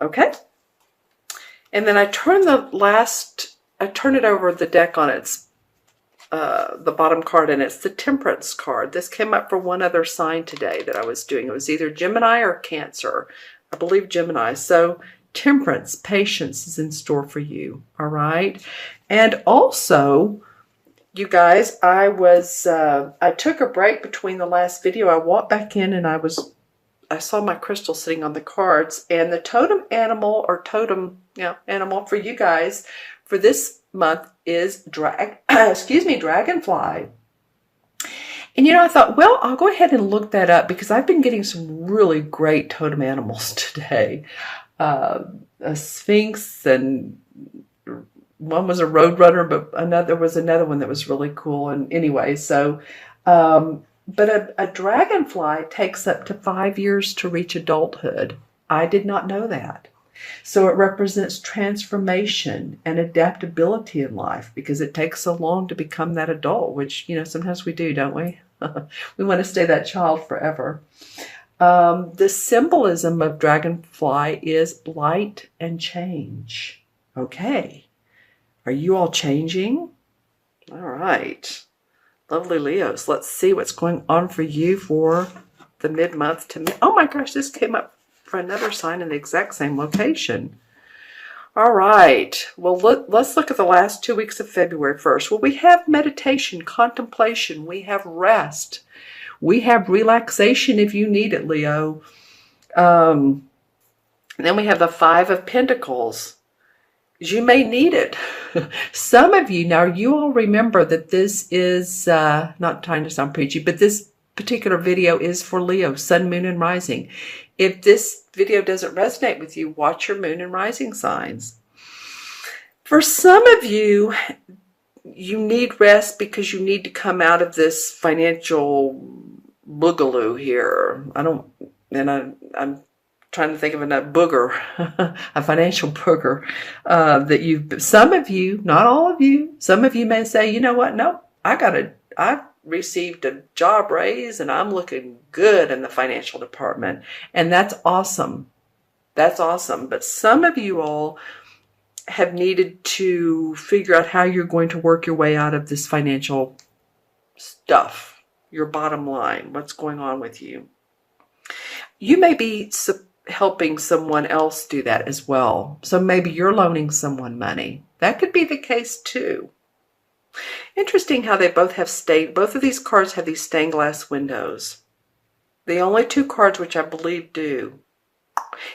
Okay? And then I turn it over the deck on its the bottom card, and it's the Temperance card. This came up for one other sign today that I was doing. It was either Gemini or Cancer. I believe Gemini. So Temperance, patience is in store for you. All right. And also, you guys, I took a break between the last video. I walked back in and I saw my crystal sitting on the cards, and the totem animal or totem animal for you guys for this month is dragonfly. And I thought, well, I'll go ahead and look that up because I've been getting some really great totem animals today. A sphinx, and one was a roadrunner, but there was another one that was really cool. And anyway, so but a dragonfly takes up to 5 years to reach adulthood. I did not know that. So it represents transformation and adaptability in life because it takes so long to become that adult, which, sometimes we do, don't we? We want to stay that child forever. The symbolism of dragonfly is light and change. Okay. Are you all changing? All right. Lovely Leos. Let's see what's going on for you for the mid-month to oh my gosh, this came up for another sign in the exact same location. All right. Well, let's look at the last 2 weeks of February first. Well, we have meditation, contemplation. We have rest. We have relaxation if you need it, Leo. And then we have the Five of Pentacles. You may need it. Some of you, now you all remember that this is, not trying to sound preachy, but this particular video is for Leo, Sun, Moon, and Rising. If this video doesn't resonate with you, watch your Moon and Rising signs. For some of you, you need rest because you need to come out of this financial boogaloo here. I'm trying to think of another booger, a financial booger some of you, not all of you, some of you may say, you know what? No, I've received a job raise and I'm looking good in the financial department. And that's awesome. That's awesome. But some of you all have needed to figure out how you're going to work your way out of this financial stuff, your bottom line, what's going on with you. You may be helping someone else do that as well. So maybe you're loaning someone money. That could be the case too. Interesting how they both of these cards have these stained glass windows. The only two cards which I believe do.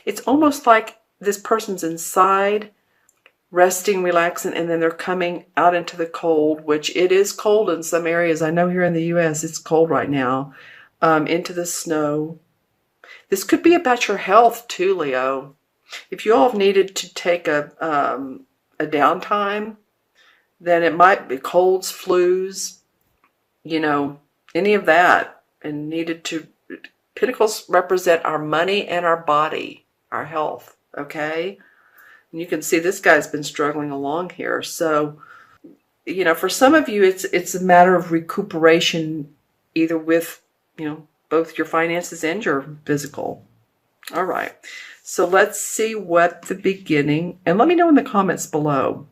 It's almost like this person's inside, resting, relaxing, and then they're coming out into the cold, which it is cold in some areas. I know here in the U.S. it's cold right now, into the snow. This could be about your health too, Leo. If you all have needed to take a downtime, then it might be colds, flus, any of that. And Pentacles represent our money and our body, our health, okay? And you can see this guy's been struggling along here. So, for some of you, it's a matter of recuperation, either with, both your finances and your physical. All right. So let's see what the beginning, and let me know in the comments below.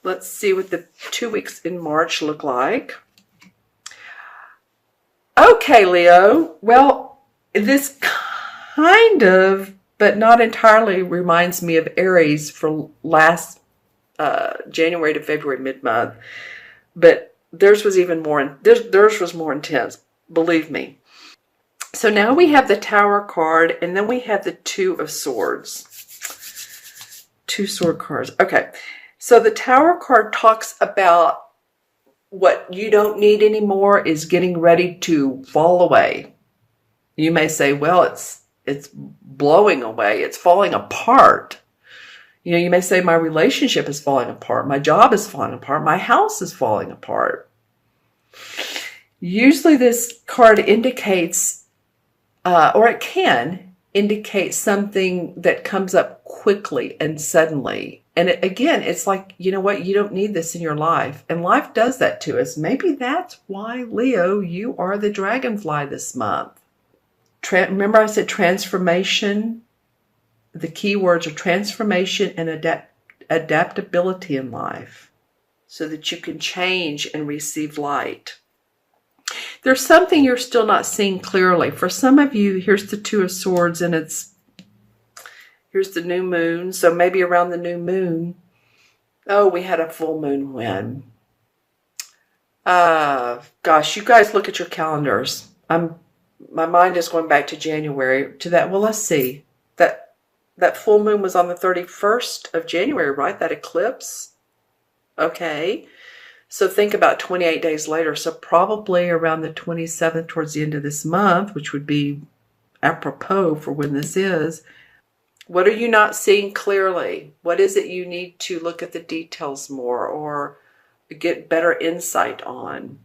Let's see what the 2 weeks in March look like. Okay, Leo. Well, this kind of, but not entirely, reminds me of Aries for last January to February mid-month. But theirs was even more, theirs was more intense, believe me. So now we have the Tower card, and then we have the Two of Swords. Two sword cards. Okay. So the Tower card talks about what you don't need anymore is getting ready to fall away. You may say, well, it's blowing away. It's falling apart. You may say my relationship is falling apart. My job is falling apart. My house is falling apart. Usually this card indicates, or it can indicate something that comes up quickly and suddenly. And again, it's like, you know what? You don't need this in your life. And life does that to us. Maybe that's why, Leo, you are the dragonfly this month. Remember I said transformation the key words are transformation and adaptability in life, so that you can change and receive light. There's something you're still not seeing clearly. For some of you, here's the Two of Swords, and here's the new moon. So maybe around the new moon, oh, we had a full moon when? Gosh, you guys look at your calendars. My mind is going back to January to that. Well, let's see. That full moon was on the 31st of January, right? That eclipse. Okay. So think about 28 days later. So probably around the 27th, towards the end of this month, which would be apropos for when this is. What are you not seeing clearly? What is it you need to look at the details more or get better insight on?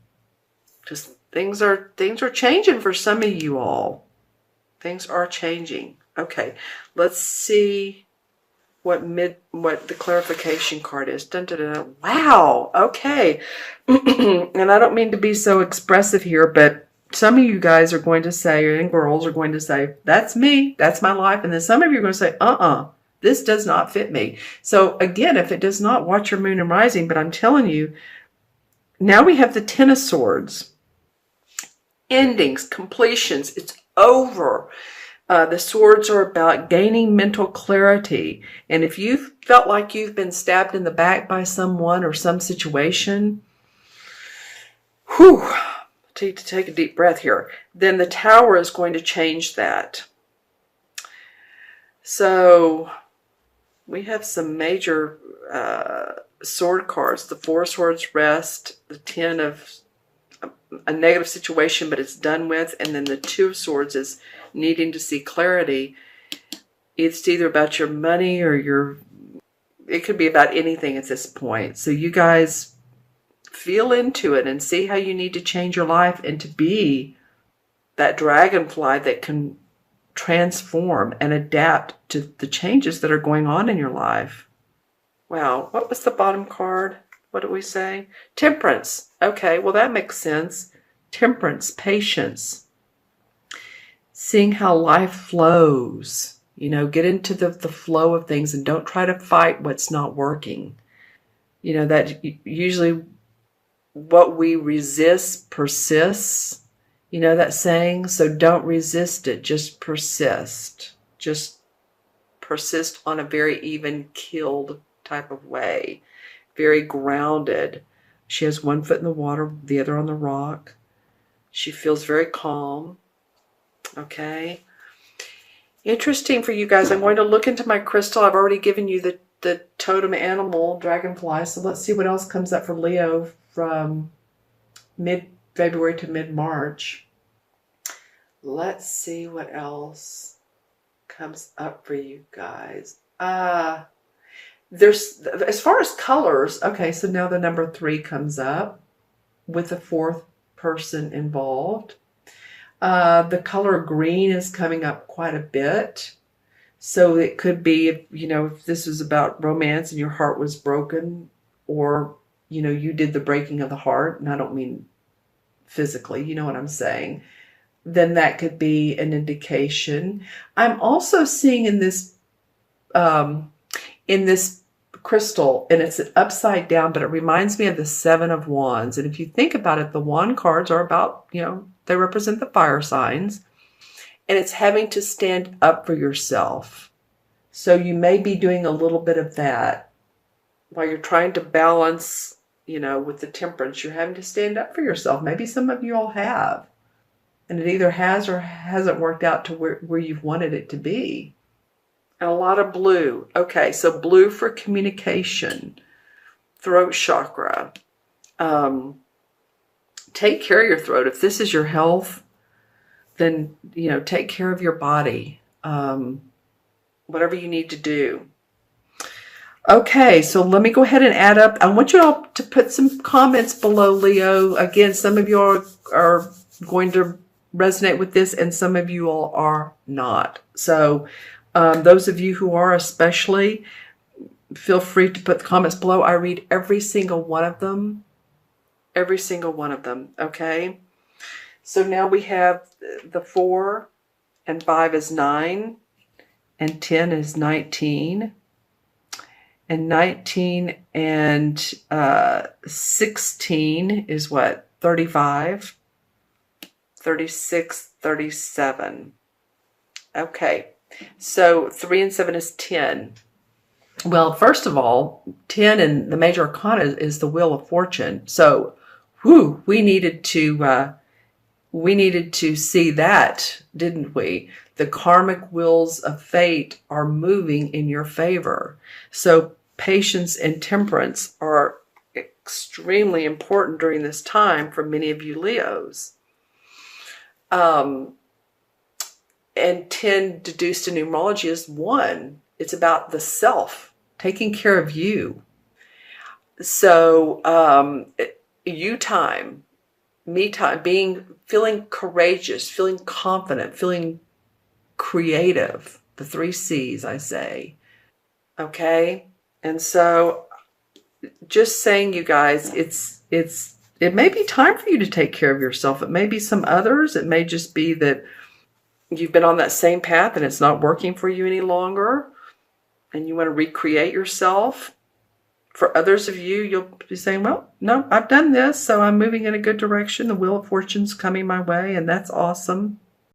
Just things are changing for some of you all. Things are changing. Okay, let's see what the clarification card is. Dun, dun, dun. Wow. Okay. And I don't mean to be so expressive here, but some of you guys are going to say, and girls are going to say, that's me, that's my life. And then some of you are going to say, this does not fit me. So again, if it does not, watch your moon and rising. But I'm telling you, now we have the Ten of Swords. Endings, completions, it's over. The swords are about gaining mental clarity. And if you've felt like you've been stabbed in the back by someone or some situation, take a deep breath here, then the Tower is going to change that. So we have some major sword cards. The Four of Swords, rest. The Ten of a negative situation, but it's done with. And then the Two of Swords is needing to see clarity. It's either about your money or it could be about anything at this point. So you guys feel into it and see how you need to change your life and to be that dragonfly that can transform and adapt to the changes that are going on in your life. Wow, what was the bottom card? What did we say? Temperance. Okay, well that makes sense. Temperance, patience. Seeing how life flows. Get into the flow of things and don't try to fight what's not working. That usually what we resist persists. That saying? So don't resist it, just persist. Just persist on a very even-keeled type of way. Very grounded. She has one foot in the water, the other on the rock. She feels very calm. Okay. Interesting for you guys. I'm going to look into my crystal. I've already given you the totem animal, dragonfly. So let's see what else comes up for Leo from mid-February to mid-March. Let's see what else comes up for you guys. There's, as far as colors, okay, so now the number 3 comes up with the 4th person involved. The color green is coming up quite a bit. So it could be, if this was about romance and your heart was broken, or, you did the breaking of the heart, and I don't mean physically, you know what I'm saying, then that could be an indication. I'm also seeing in this crystal, and it's upside down, but it reminds me of the Seven of Wands. And if you think about it, the wand cards are about, they represent the fire signs, and it's having to stand up for yourself. So you may be doing a little bit of that while you're trying to balance, with the temperance. You're having to stand up for yourself. Maybe some of you all have, and it either has or hasn't worked out to where you've wanted it to be. And a lot of blue. Okay, so blue for communication, throat chakra. Take care of your throat. If this is your health, then, take care of your body. Whatever you need to do. Okay, so let me go ahead and add up. I want you all to put some comments below, Leo. Again, some of you are going to resonate with this, and some of you all are not. So those of you who are especially, feel free to put the comments below. I read every single one of them. Every single one of them, okay? So now we have the 4 and 5 is 9. and 10 is 19. And 19 and 16 is what? 35, 36, 37. Okay, so 3 and 7 is 10. Well, first of all, 10 in the major arcana is the Wheel of Fortune. So, we needed to see that, didn't we? The karmic wheels of fate are moving in your favor. So patience and temperance are extremely important during this time for many of you Leos. And 10 deduced in numerology is 1. It's about the self, taking care of you. So you time, me time, feeling courageous, feeling confident, feeling creative. The 3 C's, I say. Okay? And so just saying, you guys, it may be time for you to take care of yourself. It may be some others. It may just be that you've been on that same path and it's not working for you any longer and you want to recreate yourself. For others of you, you'll be saying, well, no, I've done this, so I'm moving in a good direction. The Wheel of Fortune's coming my way, and that's awesome.